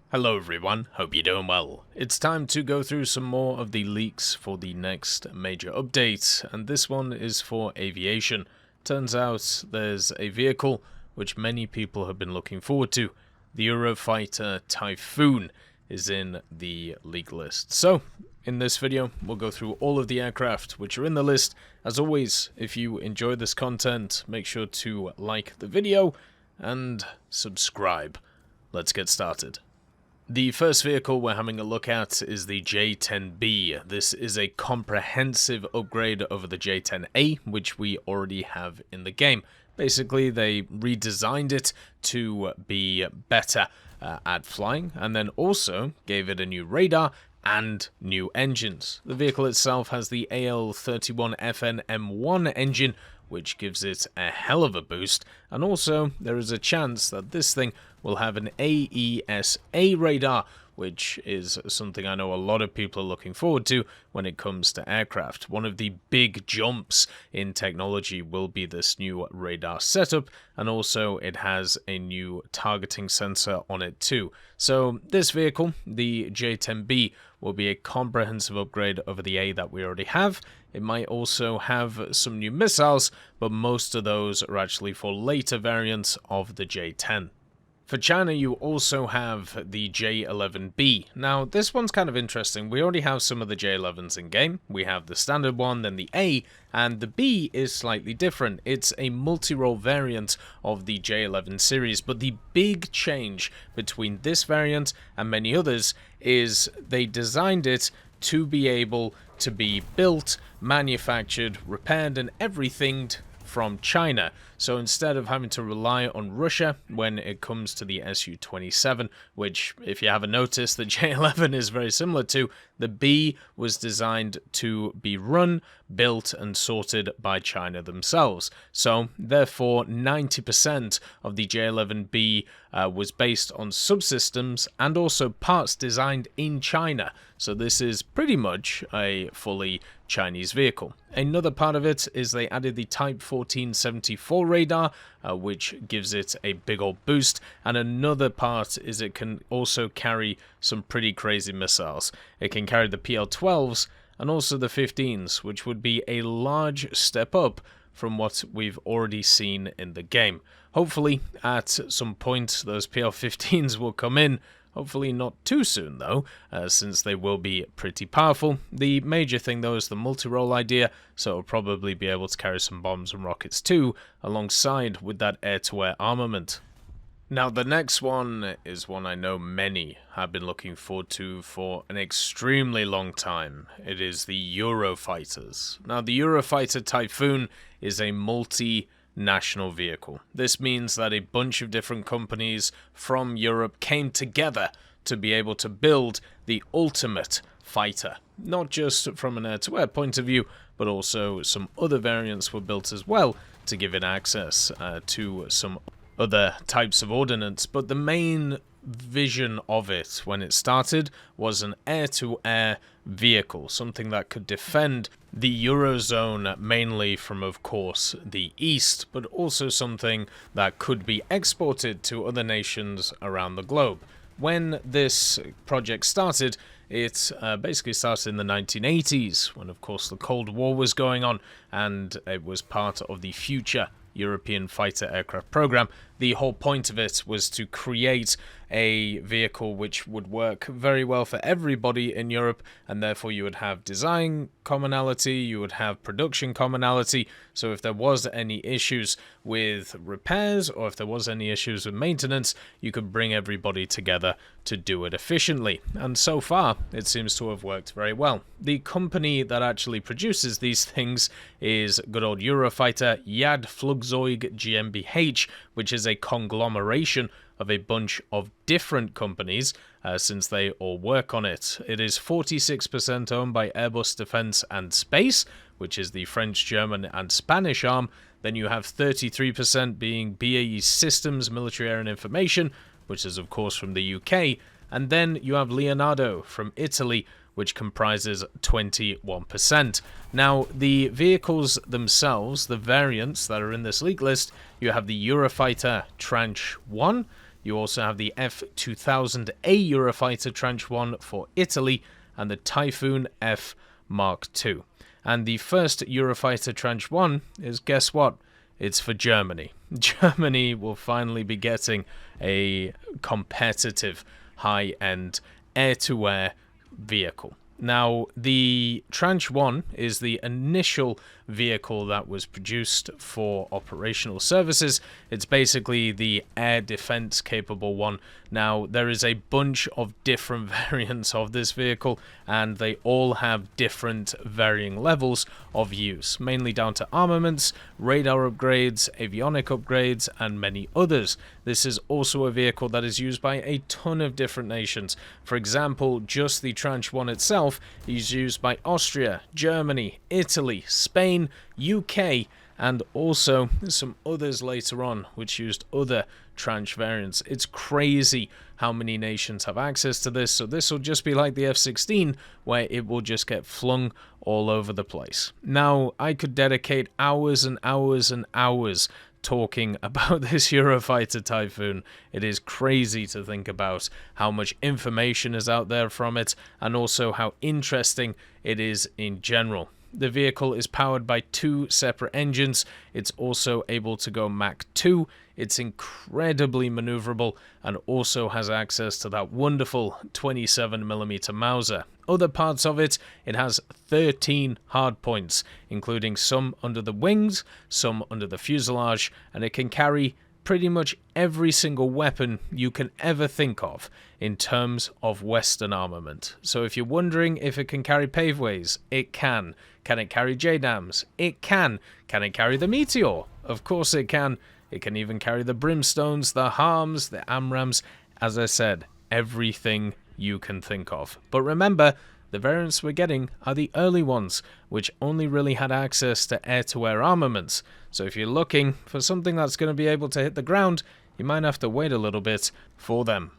Hello everyone, hope you're doing well. It's time to go through some more of the leaks for the next major update, and this one is for aviation. Turns out there's a vehicle which many people have been looking forward to. The Eurofighter Typhoon is in the leak list. So, in this video, we'll go through all of the aircraft which are in the list. As always, if you enjoy this content, make sure to like the video and subscribe. Let's get started. The first vehicle we're having a look at is the J-10B. This is a comprehensive upgrade over the J-10A, which we already have in the game. Basically, they redesigned it to be better at flying, and then also gave it a new radar and new engines. The vehicle itself has the AL31FN M1 engine, which gives it a hell of a boost, and also there is a chance that this thing will have an AESA radar, which is something I know a lot of people are looking forward to when it comes to aircraft. One of the big jumps in technology will be this new radar setup, and also it has a new targeting sensor on it too. So this vehicle, the J-10B, will be a comprehensive upgrade over the A that we already have. It might also have some new missiles, but most of those are actually for later variants of the J-10. For China, you also have the J-11B. Now, this one's kind of interesting. We already have some of the J-11s in game. We have the standard one, then the A, and the B is slightly different. It's a multi-role variant of the J-11 series, but the big change between this variant and many others is they designed it to be able to be built, manufactured, repaired, and everything from China. So instead of having to rely on Russia when it comes to the Su-27, which, if you haven't noticed, the J-11 is very similar to, the B was designed to be run, built, and sorted by China themselves. So, therefore, 90% of the J-11B was based on subsystems and also parts designed in China. So this is pretty much a fully Chinese vehicle. Another part of it is they added the Type 1474 radar, which gives it a big old boost, and another part is it can also carry some pretty crazy missiles. It can carry the PL-12s and also the 15s, which would be a large step up from what we've already seen in the game. Hopefully, at some point, those PL-15s will come in. Hopefully not too soon, though, since they will be pretty powerful. The major thing, though, is the multi-role idea, so it'll probably be able to carry some bombs and rockets too, alongside with that air-to-air armament. Now, the next one is one I know many have been looking forward to for an extremely long time. It is the Eurofighters. Now, the Eurofighter Typhoon is a multi-national vehicle. This means that a bunch of different companies from Europe came together to be able to build the ultimate fighter. Not just from an air-to-air point of view, but also some other variants were built as well to give it access to some other types of ordnance. But the main vision of it when it started was an air-to-air vehicle, something that could defend the Eurozone mainly from, of course, the east, but also something that could be exported to other nations around the globe. When this project started, it basically started in the 1980s, when, of course, the Cold War was going on, and it was part of the future European fighter aircraft program. The whole point of it was to create a vehicle which would work very well for everybody in Europe, and therefore you would have design commonality, you would have production commonality, so if there was any issues with repairs or if there was any issues with maintenance, you could bring everybody together to do it efficiently. And so far, it seems to have worked very well. The company that actually produces these things is good old Eurofighter Yad Flugzeug GmbH, which is a conglomeration of a bunch of different companies since they all work on it. It is 46% owned by Airbus Defence and Space, which is the French, German and Spanish arm. Then you have 33% being BAE Systems Military Air and Information, which is of course from the UK. And then you have Leonardo from Italy, which comprises 21%. Now, the vehicles themselves, the variants that are in this leak list, you have the Eurofighter Tranche 1, You also have the F2000A Eurofighter Tranche 1 for Italy, and the Typhoon F Mark II. And the first Eurofighter Tranche 1 is, guess what? It's for Germany. Germany will finally be getting a competitive, high-end, air-to-air vehicle. Now, the Tranche 1 is the initial vehicle that was produced for operational services. It's basically the air defense capable one. Now, there is a bunch of different variants of this vehicle, and they all have different varying levels of use, mainly down to armaments, radar upgrades, avionic upgrades, and many others. This is also a vehicle that is used by a ton of different nations. For example, just the Tranche 1 itself is used by Austria, Germany, Italy, Spain, UK, and also some others later on which used other tranche variants. It's crazy how many nations have access to this, so this will just be like the F-16 where it will just get flung all over the place. Now, I could dedicate hours and hours and hours talking about this Eurofighter Typhoon. It is crazy to think about how much information is out there from it, and also how interesting it is in general. The vehicle is powered by 2 separate engines. It's also able to go Mach 2. It's incredibly maneuverable and also has access to that wonderful 27mm Mauser. Other parts of it, it has 13 hardpoints, including some under the wings, some under the fuselage, and it can carry pretty much every single weapon you can ever think of in terms of Western armament. So if you're wondering if it can carry paveways, it can. Can it carry JDAMs? It can. Can it carry the Meteor? Of course it can. It can even carry the Brimstones, the Harms, the Amrams, as I said, everything you can think of. But remember, the variants we're getting are the early ones, which only really had access to air-to-air armaments. So if you're looking for something that's going to be able to hit the ground, you might have to wait a little bit for them.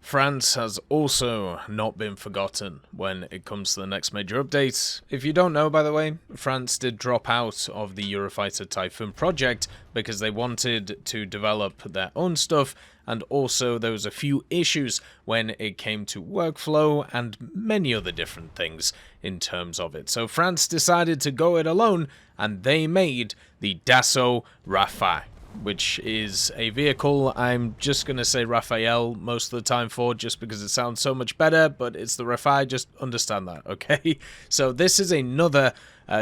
France has also not been forgotten when it comes to the next major update. If you don't know, by the way, France did drop out of the Eurofighter Typhoon project because they wanted to develop their own stuff, and also there was a few issues when it came to workflow and many other different things in terms of it. So France decided to go it alone, and they made the Dassault Rafale, which is a vehicle I'm just going to say Raphael most of the time for, just because it sounds so much better, but it's the Rafale, just understand that, okay? So this is another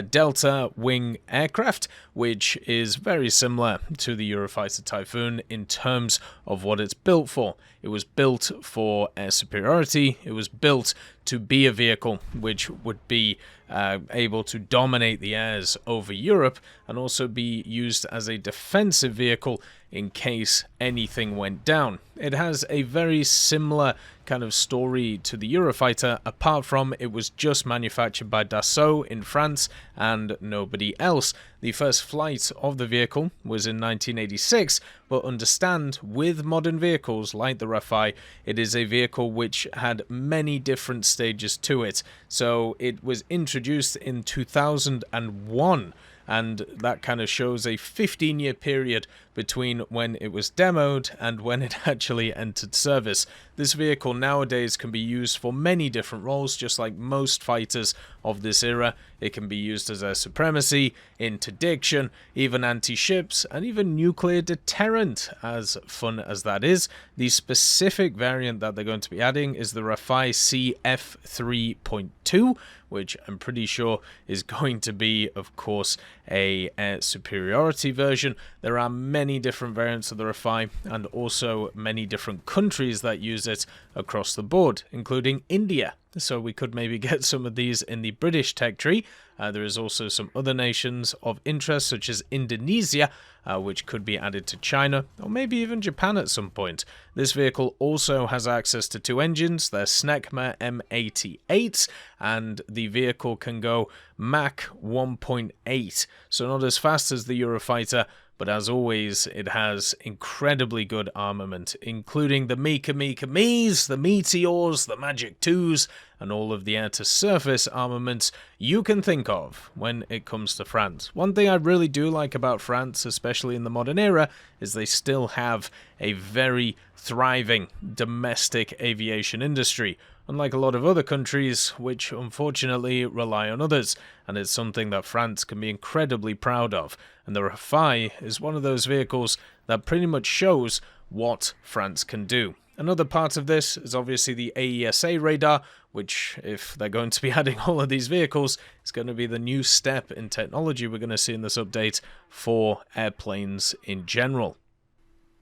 Delta wing aircraft, which is very similar to the Eurofighter Typhoon in terms of what it's built for. It was built for air superiority. It was built to be a vehicle which would be able to dominate the airs over Europe, and also be used as a defensive vehicle in case anything went down. It has a very similar kind of story to the Eurofighter, apart from it was just manufactured by Dassault in France and nobody else. The first flight of the vehicle was in 1986, but understand, with modern vehicles like the Rafale, it is a vehicle which had many different stages to it. So it was introduced in 2001, and that kind of shows a 15-year period between when it was demoed and when it actually entered service. This vehicle nowadays can be used for many different roles, just like most fighters of this era. It can be used as air supremacy, interdiction, even anti-ships, and even nuclear deterrent, as fun as that is. The specific variant that they're going to be adding is the Rafale C F3.2, which I'm pretty sure is going to be, of course, a air superiority version. There are many different variants of the Rafale, and also many different countries that use it across the board, including India. So we could maybe get some of these in the British tech tree. There is also some other nations of interest, such as Indonesia, which could be added to China, or maybe even Japan at some point. This vehicle also has access to 2 engines. They're Snecma M88, and the vehicle can go Mach 1.8, so not as fast as the Eurofighter, but as always, it has incredibly good armament, including the Me's, the Meteors, the Magic 2s, and all of the air-to-surface armaments you can think of when it comes to France. One thing I really do like about France, especially in the modern era, is they still have a very thriving domestic aviation industry, unlike a lot of other countries which unfortunately rely on others, and it's something that France can be incredibly proud of. And the Rafale is one of those vehicles that pretty much shows what France can do. Another part of this is obviously the AESA radar, which, if they're going to be adding all of these vehicles, is going to be the new step in technology we're going to see in this update for airplanes in general.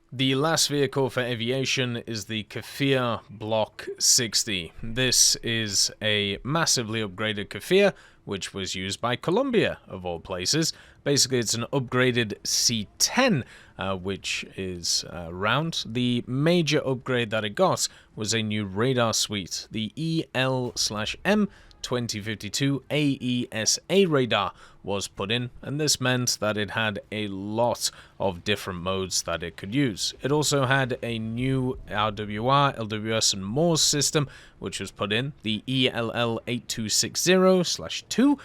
The last vehicle for aviation is the Kfir Block 60. This is a massively upgraded Kfir, which was used by Colombia, of all places. Basically, it's an upgraded C-10, which is round. The major upgrade that it got was a new radar suite. The EL/M 2052 AESA radar was put in, and this meant that it had a lot of different modes that it could use. It also had a new RWR, LWS, and MORS system, which was put in, the ELL 8260/2,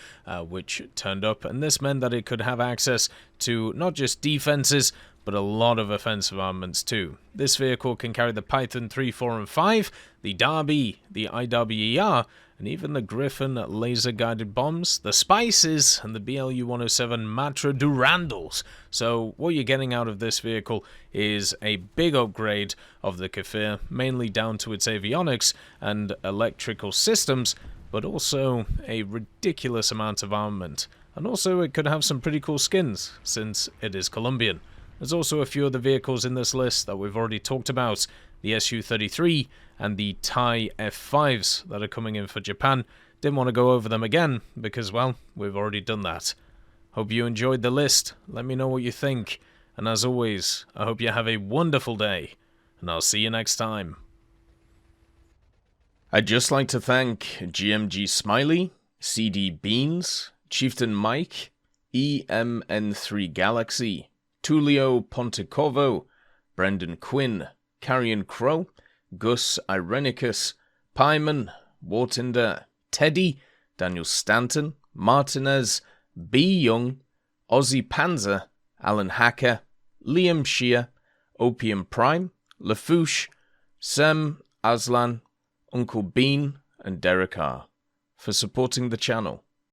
which turned up, and this meant that it could have access to not just defenses, but a lot of offensive armaments too. This vehicle can carry the Python 3, 4, and 5, the Derby, the IWER, and even the Griffin laser-guided bombs, the Spices, and the BLU-107 Matra Durandals. So what you're getting out of this vehicle is a big upgrade of the Kfir, mainly down to its avionics and electrical systems, but also a ridiculous amount of armament. And also it could have some pretty cool skins, since it is Colombian. There's also a few other vehicles in this list that we've already talked about, the Su-33 and the Thai F-5s that are coming in for Japan. Didn't want to go over them again because, well, we've already done that. Hope you enjoyed the list. Let me know what you think. And as always, I hope you have a wonderful day, and I'll see you next time. I'd just like to thank GMG Smiley, CD Beans, Chieftain Mike, EMN3 Galaxy, Tulio Pontecorvo, Brendan Quinn, Carrion Crow, Gus Irenicus, Pyman, Wartinder, Teddy, Daniel Stanton, Martinez, B. Young, Ozzy Panzer, Alan Hacker, Liam Shear, Opium Prime, Lafouche, Sem, Aslan, Uncle Bean, and Derek R. for supporting the channel.